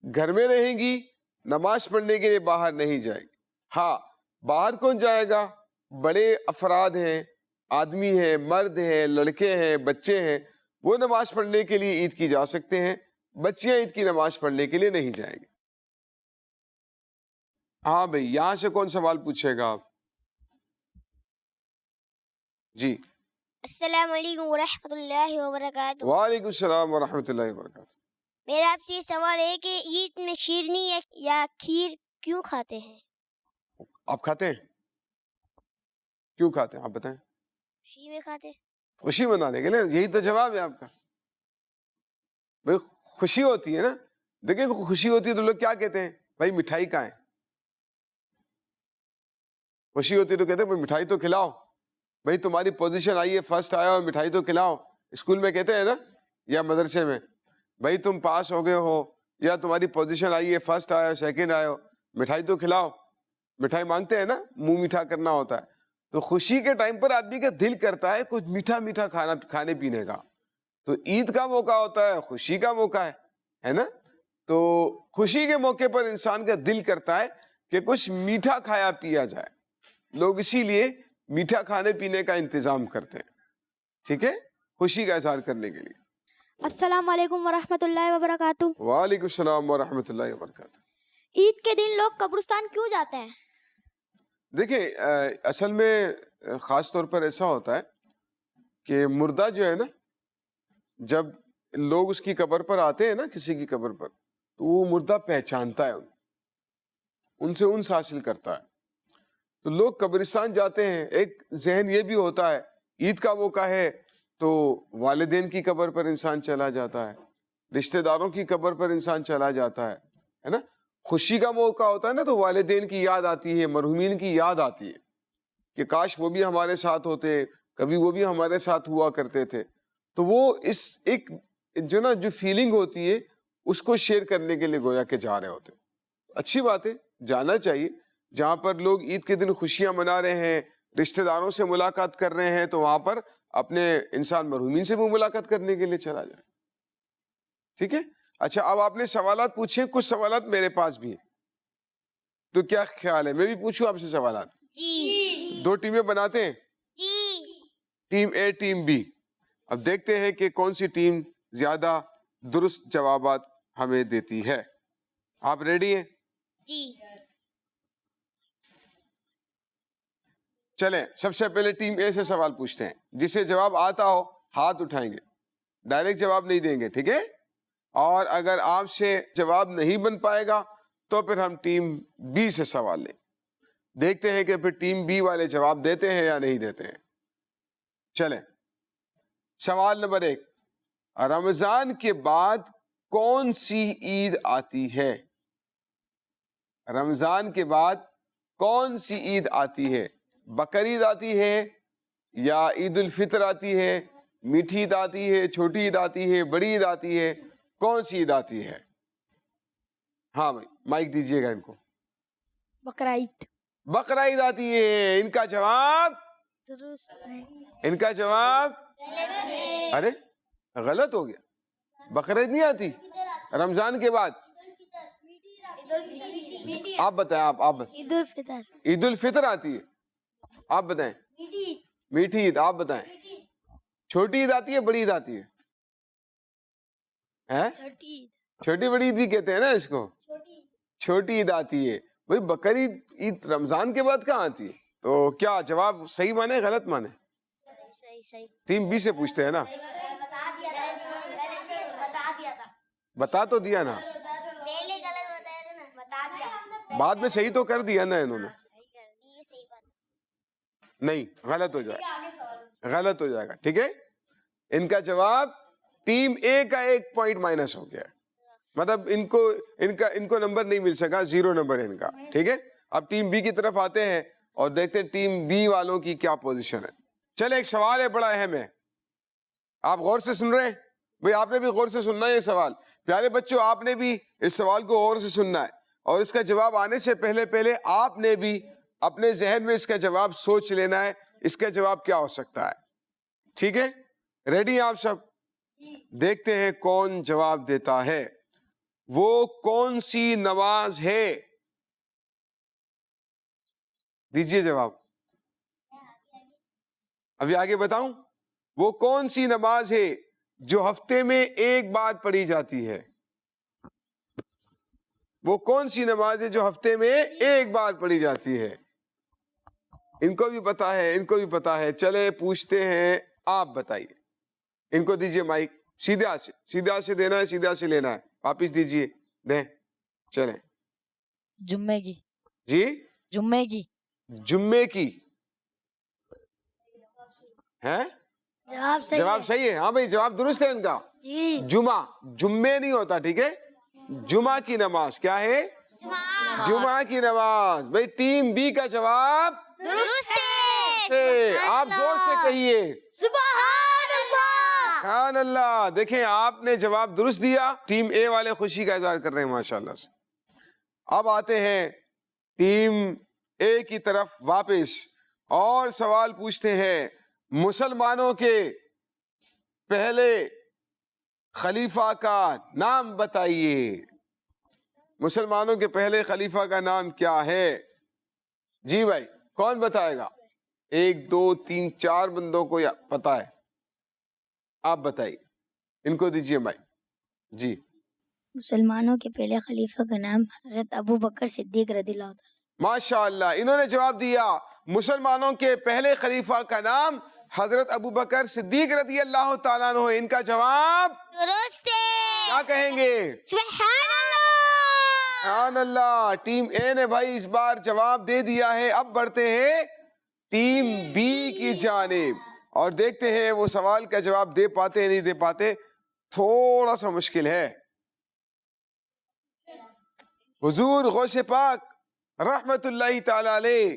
گھر میں رہیں گی، نماز پڑھنے کے لیے باہر نہیں جائے گی. ہاں باہر کون جائے گا؟ بڑے افراد ہیں، آدمی ہیں، مرد ہیں، لڑکے ہیں، بچے ہیں، وہ نماز پڑھنے کے لیے عید کی جا سکتے ہیں. بچیاں عید کی نماز پڑھنے کے لیے نہیں جائیں گی. ہاں بھائی یہاں سے کون سوال پوچھے گا آپ؟ جی السلام علیکم ورحمۃ اللہ وبرکاتہ. وعلیکم السلام ورحمۃ اللہ وبرکاتہ. میرا آپ سے یہ سوال ہے کہ عید میں شیرنی یا کھیر کیوں کھاتے ہیں؟ آپ کھاتے ہیں؟ کیوں کھاتے ہیں آپ بتائیں؟ خوشی میں کھاتے ہیں. خوشی منانے کے لیے، یہی تو جواب ہے آپ کا. بھائی خوشی ہوتی ہے نا، دیکھیں خوشی ہوتی ہے تو لوگ کیا کہتے ہیں؟ بھائی مٹھائی کہاں ہے؟ خوشی ہوتی ہے تو کہتے ہیں بھائی مٹھائی تو کھلاؤ، بھائی تمہاری پوزیشن آئی ہے، فرسٹ آیا ہو، مٹھائی تو کھلاؤ. اسکول میں کہتے ہیں نا، یا مدرسے میں، بھائی تم پاس ہو گئے ہو یا تمہاری پوزیشن آئی ہے، فرسٹ آیا ہو، سیکنڈ آیا ہو، مٹھائی تو کھلاؤ. مٹھائی مانگتے ہیں نا، منہ میٹھا کرنا ہوتا ہے. تو خوشی کے ٹائم پر آدمی کا دل کرتا ہے کچھ میٹھا میٹھا کھانے پینے کا. تو عید کا موقع ہوتا ہے، خوشی کا موقع ہے نا. تو خوشی کے موقع پر انسان کا دل کرتا ہے کہ کچھ میٹھا کھایا پیا جائے. لوگ اسی لیے میٹھا کھانے پینے کا انتظام کرتے ہیں، ٹھیک ہے، خوشی کا اظہار کرنے کے لیے. السلام علیکم ورحمۃ اللہ وبرکاتہ. وعلیکم السلام ورحمۃ اللہ وبرکاتہ. عید کے دن لوگ قبرستان کیوں جاتے ہیں؟ دیکھیں اصل میں خاص طور پر ایسا ہوتا ہے کہ مردہ جو ہے نا، جب لوگ اس کی قبر پر آتے ہیں نا، کسی کی قبر پر، تو وہ مردہ پہچانتا ہے ان سے انس حاصل کرتا ہے. تو لوگ قبرستان جاتے ہیں, ایک ذہن یہ بھی ہوتا ہے عید کا موقع ہے تو والدین کی قبر پر انسان چلا جاتا ہے, رشتہ داروں کی قبر پر انسان چلا جاتا ہے نا. خوشی کا موقع ہوتا ہے نا تو والدین کی یاد آتی ہے, مرحومین کی یاد آتی ہے کہ کاش وہ بھی ہمارے ساتھ ہوتے, کبھی وہ بھی ہمارے ساتھ ہوا کرتے تھے. تو وہ اس ایک جو فیلنگ ہوتی ہے اس کو شیئر کرنے کے لیے گویا کہ جا رہے ہوتے. اچھی بات ہے, جانا چاہیے. جہاں پر لوگ عید کے دن خوشیاں منا رہے ہیں, رشتہ داروں سے ملاقات کر رہے ہیں, تو وہاں پر اپنے انسان مرحومین سے بھی ملاقات کرنے کے لیے چلا جائے. ٹھیک ہے. اچھا, اب آپ نے سوالات پوچھے, کچھ سوالات میرے پاس بھی ہیں, تو کیا خیال ہے میں بھی پوچھوں آپ سے سوالات؟ جی. 2 ٹیمیں بناتے ہیں, جی. Team A team B. اب دیکھتے ہیں کہ کون سی ٹیم زیادہ درست جوابات ہمیں دیتی ہے. آپ ریڈی ہیں؟ جی. چلیں, سب سے پہلے ٹیم اے سے سوال پوچھتے ہیں. جسے جواب آتا ہو ہاتھ اٹھائیں گے, ڈائریکٹ جواب نہیں دیں گے, ٹھیک ہے؟ اور اگر آپ سے جواب نہیں بن پائے گا تو پھر ہم ٹیم بی سے سوال لیں. دیکھتے ہیں کہ پھر ٹیم بی والے جواب دیتے ہیں یا نہیں دیتے ہیں. چلیں, سوال نمبر 1, رمضان کے بعد کون سی عید آتی ہے؟ رمضان کے بعد کون سی عید آتی ہے؟ بقرعید آتی ہے یا عید الفطر آتی ہے, میٹھی عید آتی ہے, چھوٹی عید آتی ہے, بڑی عید آتی ہے, کون سی عید آتی ہے؟ ہاں بھائی مائک دیجیے گا ان کو. بقرعید. بقرعید آتی ہے. ان کا جواب درست ہے. ان کا جواب ارے غلط ہو گیا. بقرعید نہیں آتی رمضان کے بعد. آپ بتائیں, آپ بتائیں. عید الفطر. عید الفطر آتی ہے. آپ بتائیں. میٹھی عید. آپ بتائیں. چھوٹی عید آتی ہے, بڑی عید آتی ہے؟ چھوٹی بڑی عید بھی کہتے ہیں نا اس کو. چھوٹی عید آتی ہے. بھائی بقرعید عید رمضان کے بعد کہاں آتی ہے؟ تو کیا جواب صحیح مانے غلط مانے؟ ٹیم بی سے پوچھتے ہیں نا. بتا تو دیا نا, پہلے غلط بتایا تھا نا. بتا دیا. بعد میں صحیح تو کر دیا نا انہوں نے. نہیں, غلط ہو جائے گا, غلط ہو جائے گا. ٹھیک ہے, ان کا جواب ٹیم اے کا 1 پوائنٹ مائنس ہو گیا, مطلب ان کو نمبر نہیں مل سکا, 0 نمبر ان کا. ٹھیک ہے, اب ٹیم بی کی طرف آتے ہیں اور دیکھتے ہیں ٹیم بی والوں کی کیا پوزیشن ہے. چلے, ایک سوال ہے بڑا اہم ہے, آپ غور سے سن رہے ہیں؟ بھئی آپ نے بھی غور سے سننا ہے یہ سوال. پیارے بچوں, آپ نے بھی اس سوال کو غور سے سننا ہے, اور اس کا جواب آنے سے پہلے آپ نے بھی اپنے ذہن میں اس کا جواب سوچ لینا ہے, اس کا جواب کیا ہو سکتا ہے. ٹھیک ہے, ریڈی ہیں آپ سب؟ دیکھتے ہیں کون جواب دیتا ہے. وہ کون سی نماز ہے؟ دیجئے جواب. ابھی آگے بتاؤں؟ وہ کون سی نماز ہے جو ہفتے میں 1 بار پڑھی جاتی ہے؟ وہ کون سی نماز ہے جو ہفتے میں 1 بار پڑھی جاتی ہے؟ ان کو بھی پتا ہے, ان کو بھی پتا ہے. چلے پوچھتے ہیں, آپ بتائیے. ان کو دیجئے مائک, سیدھا سے دینا ہے, سیدھا سے لینا ہے. واپس دیجئے, دیں. چلیں. جمعے کی. جی, جمعے کی. جمعے کی ہے جواب صحیح ہے. ہاں بھائی جواب درست ہے ان کا. جمعے نہیں ہوتا. ٹھیک ہے, جمعہ کی نماز. کیا ہے؟ جمعہ کی نماز. بھائی ٹیم بی کا جواب درست ہے. آپ زور سے کہیے سبحان اللہ. سبحان اللہ. دیکھیں آپ نے جواب درست دیا. ٹیم اے والے خوشی کا اظہار کر رہے ہیں ماشاءاللہ سے. اب آتے ہیں ٹیم اے کی طرف واپس اور سوال پوچھتے ہیں. مسلمانوں کے پہلے خلیفہ کا نام بتائیے. مسلمانوں کے پہلے خلیفہ کا نام کیا ہے؟ جی بھائی, کون بتائے گا؟ 1 2 3 4 بندوں کو پتا ہے. آپ بتائیے, ان کو دیجیے بھائی. جی, مسلمانوں کے پہلے خلیفہ کا نام حضرت ابو بکر صدیق رضی اللہ عنہ. ماشاء اللہ, انہوں نے جواب دیا. مسلمانوں کے پہلے خلیفہ کا نام حضرت ابو بکر صدیق رضی اللہ تعالیٰ عنہ. ان کا جواب درست ہے. کیا کہیں گے؟ سبحان اللہ. سبحان اللہ. ٹیم اے نے بھائی اس بار جواب دے دیا ہے. اب بڑھتے ہیں ٹیم بی کی جانب اور دیکھتے ہیں وہ سوال کا جواب دے پاتے نہیں دے پاتے. تھوڑا سا مشکل ہے. حضور غوث پاک رحمت اللہ تعالی علیہ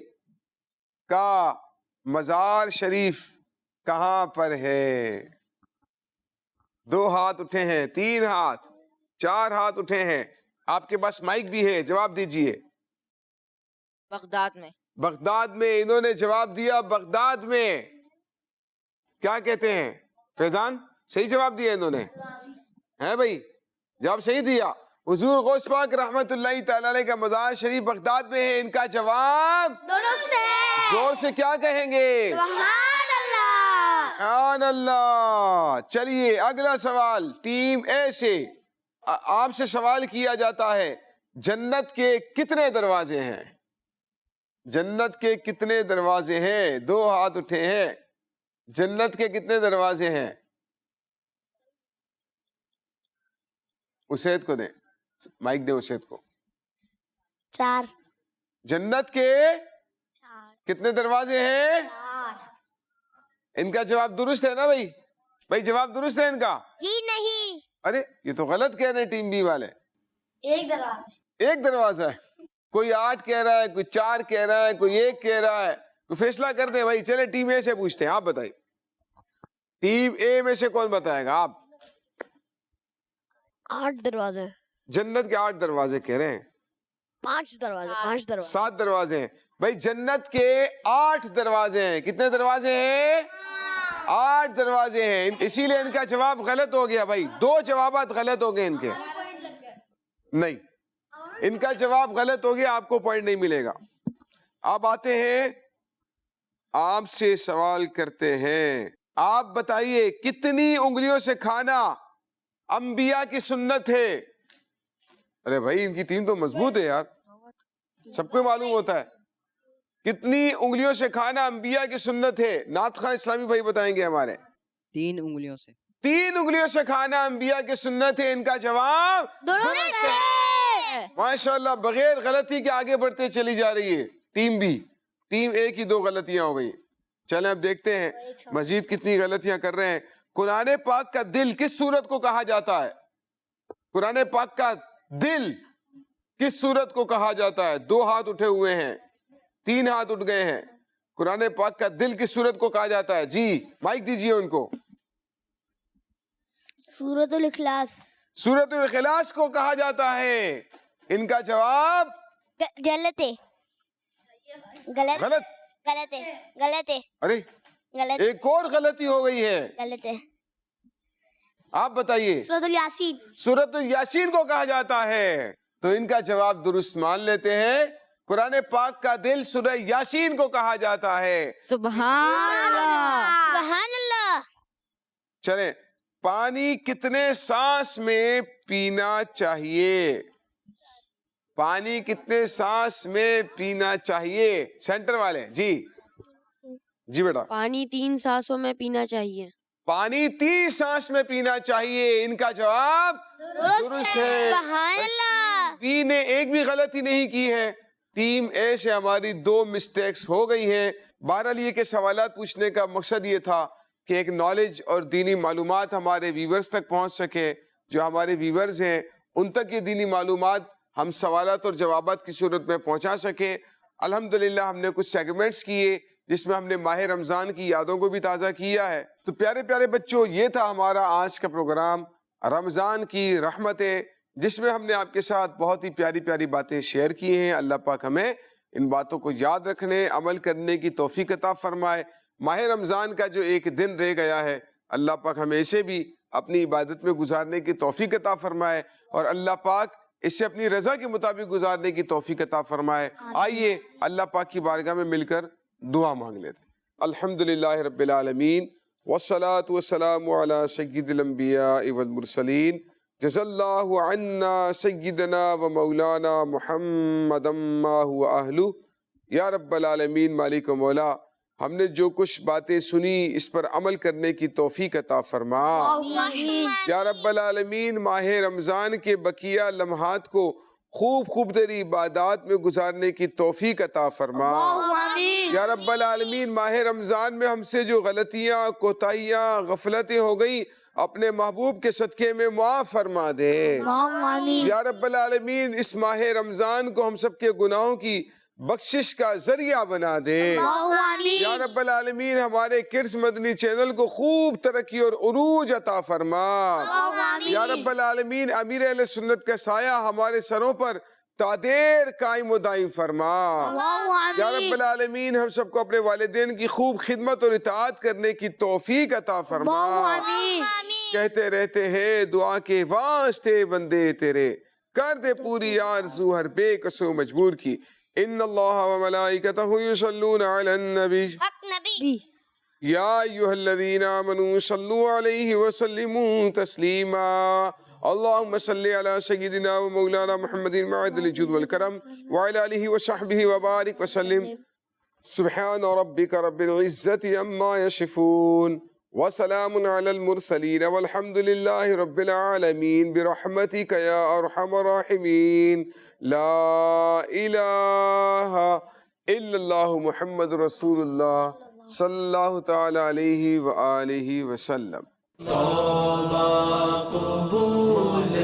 کا مزار شریف کہاں پر ہے؟ 2 ہاتھ اٹھے ہیں, 3 ہاتھ, 4 ہاتھ اٹھے ہیں. آپ کے پاس مائک بھی ہے, جواب دیجئے. بغداد میں. بغداد میں. انہوں نے جواب دیا بغداد میں. کیا کہتے ہیں فیضان؟ صحیح جواب دیا انہوں نے, ہے بھائی؟ جواب صحیح دیا. حضور غوث پاک رحمت اللہ تعالی علیہ کا مزار شریف بغداد میں ہے. ان کا جواب درست ہے. زور سے کیا کہیں گے؟ سبحان اللہ. سبحان اللہ. چلیے اگلا سوال ٹیم اے سے. آپ سے سوال کیا جاتا ہے جنت کے کتنے دروازے ہیں؟ جنت کے کتنے دروازے ہیں؟ 2 ہاتھ اٹھے ہیں. جنت کے کتنے دروازے ہیں؟ اسید کو دیں, مائک دیں اسید کو. 4. جنت کے کتنے دروازے ہیں؟ 4. ان کا جواب درست ہے نا بھائی؟ بھائی جواب درست ہے ان کا؟ جی نہیں. ارے یہ تو غلط کہہ رہے ہیں ٹیم بی والے. 1 دروازہ. 1 دروازہ ہے. کوئی 8 کہہ رہا ہے, کوئی 4 کہہ رہا ہے, کوئی 1 کہہ رہا ہے. کوئی فیصلہ کر دیں بھائی. چلے ٹیم اے سے پوچھتے ہیں, آپ بتائیے. ٹیم اے میں سے کون بتائے گا؟ آپ. 8 دروازے. جنت کے 8 دروازے کہہ رہے ہیں. 5 دروازے. 5 دروازے. 7 دروازے ہیں. بھائی جنت کے 8 دروازے ہیں. کتنے دروازے ہیں؟ 8 دروازے ہیں. اسی لیے ان کا جواب غلط ہو گیا بھائی. 2 جوابات غلط ہو گئے ان کے. نہیں, ان کا جواب غلط ہو گیا, آپ کو پوائنٹ نہیں ملے گا. آپ آتے ہیں, آپ سے سوال کرتے ہیں. آپ بتائیے کتنی انگلیوں سے کھانا انبیاء کی سنت ہے؟ ارے بھائی ان کی ٹیم تو مضبوط ہے یار, سب کو معلوم ہوتا ہے. کتنی انگلیوں سے کھانا انبیاء کی سنت ہے؟ نعت خواں اسلامی بھائی بتائیں گے ہمارے. 3 انگلیوں سے. 3 انگلیوں سے کھانا انبیاء کی سنت ہے. ان کا جواب درست ہے. ماشاءاللہ, بغیر غلطی کے آگے بڑھتے چلی جا رہی ہے ٹیم بی. ٹیم اے کی 2 غلطیاں ہو گئی. چلیں اب دیکھتے ہیں مزید کتنی غلطیاں کر رہے ہیں. قرآن پاک کا دل کس سورت کو کہا جاتا ہے؟ قرآن پاک کا دل کس سورت کو کہا جاتا ہے؟ 2 ہاتھ اٹھے ہوئے ہیں, 3 ہاتھ اٹھ گئے ہیں. قرآن پاک کا دل کس سورت کو کہا جاتا ہے؟ جی مائک دیجئے ان کو. سورۃ الاخلاص. سورت الاخلاص کو کہا جاتا ہے. ان کا جواب غلط ہے. غلط غلط. غلط ہے. غلط ہے. ارے غلط ایک اور غلطی ہو گئی ہے. غلط ہے. آپ بتائیے. سورۃ الیاسین. سورت یاسین کو کہا جاتا ہے. تو ان کا جواب درست مان لیتے ہیں. قرآن پاک کا دل سورہ یاسین کو کہا جاتا ہے. سبحان اللہ. سبحان اللہ. چلیں, پانی کتنے سانس میں پینا چاہیے؟ پانی کتنے سانس میں پینا چاہیے؟ سینٹر والے. جی جی بیٹا. پانی 3 سانسوں میں پینا چاہیے. پانی 3 سانس میں پینا چاہیے. ان کا جواب درست ہے. سبحان اللہ. بی نے ایک بھی غلطی نہیں کی ہے. ٹیم اے سے ہماری 2 مسٹیکس ہو گئی ہیں. بہرحال یہ کہ سوالات پوچھنے کا مقصد یہ تھا کہ ایک نالج اور دینی معلومات ہمارے ویورز تک پہنچ سکے. جو ہمارے ویورز ہیں ان تک یہ دینی معلومات ہم سوالات اور جوابات کی صورت میں پہنچا سکیں. الحمدللہ ہم نے کچھ سیگمنٹس کیے جس میں ہم نے ماہ رمضان کی یادوں کو بھی تازہ کیا ہے. تو پیارے پیارے بچوں, یہ تھا ہمارا آج کا پروگرام رمضان کی رحمتیں, جس میں ہم نے آپ کے ساتھ بہت ہی پیاری پیاری باتیں شیئر کی ہیں. اللہ پاک ہمیں ان باتوں کو یاد رکھنے, عمل کرنے کی توفیق عطا فرمائے. ماہ رمضان کا جو ایک دن رہ گیا ہے, اللہ پاک ہمیں اسے بھی اپنی عبادت میں گزارنے کی توفیق عطا فرمائے, اور اللہ پاک اس سے اپنی رضا کے مطابق گزارنے کی توفیق عطا فرمائے. آئیے اللہ پاک کی بارگاہ میں مل کر دعا مانگ لیتے. الحمدللہ رب العالمین, والصلاة والسلام علی سید الانبیاء والمرسلین. جزا اللہ عنا سیدنا و مولانا محمد ما هو اہلہ. یا رب العالمین, مالک و مولا, ہم نے جو کچھ باتیں سنی اس پر عمل کرنے کی توفیق عطا فرما. یا رب العالمین, ماہ رمضان کے بقیہ لمحات کو خوب خوب تیری عبادات میں گزارنے کی توفیق عطا فرما۔ یا رب العالمین ماہ رمضان میں ہم سے جو غلطیاں، کوتاہیاں، غفلتیں ہو گئیں اپنے محبوب کے صدقے میں معاف فرما دے۔ یا رب العالمین اس ماہ رمضان کو ہم سب کے گناہوں کی بخشش کا ذریعہ بنا دے۔ یا رب العالمین ہمارے کرس مدنی چینل کو خوب ترقی اور عروج عطا فرما۔ یا رب العالمین امیر اہل سنت کا سایہ ہمارے سروں پر تادیر قائم و دائم فرما۔ یا رب العالمین ہم سب کو اپنے والدین کی خوب خدمت اور اطاعت کرنے کی توفیق عطا فرما۔ کہتے رہتے ہیں دعا کے واسطے بندے تیرے، کر دے پوری آرزو ہر بے کسو مجبور کی۔ ان اللہ و ملائکتہ یصلون علی النبی حق نبی یا ایھا الذین آمنوا صلوا علیہ وسلموا تسلیما۔ اللہم صلی علی سیدنا و مولانا محمد معدل الجود والکرم وعلی آلہ وصحبہ وبارک وسلم۔ سبحان ربک رب العزت عما یصفون وسلام علی المرسلین والحمد للہ رب العالمین برحمتک یا ارحم الراحمین۔ لا الہ الا اللہ محمد رسول اللہ صلی اللہ تعالی علیہ وآلہ وسلم۔ توبہ قبول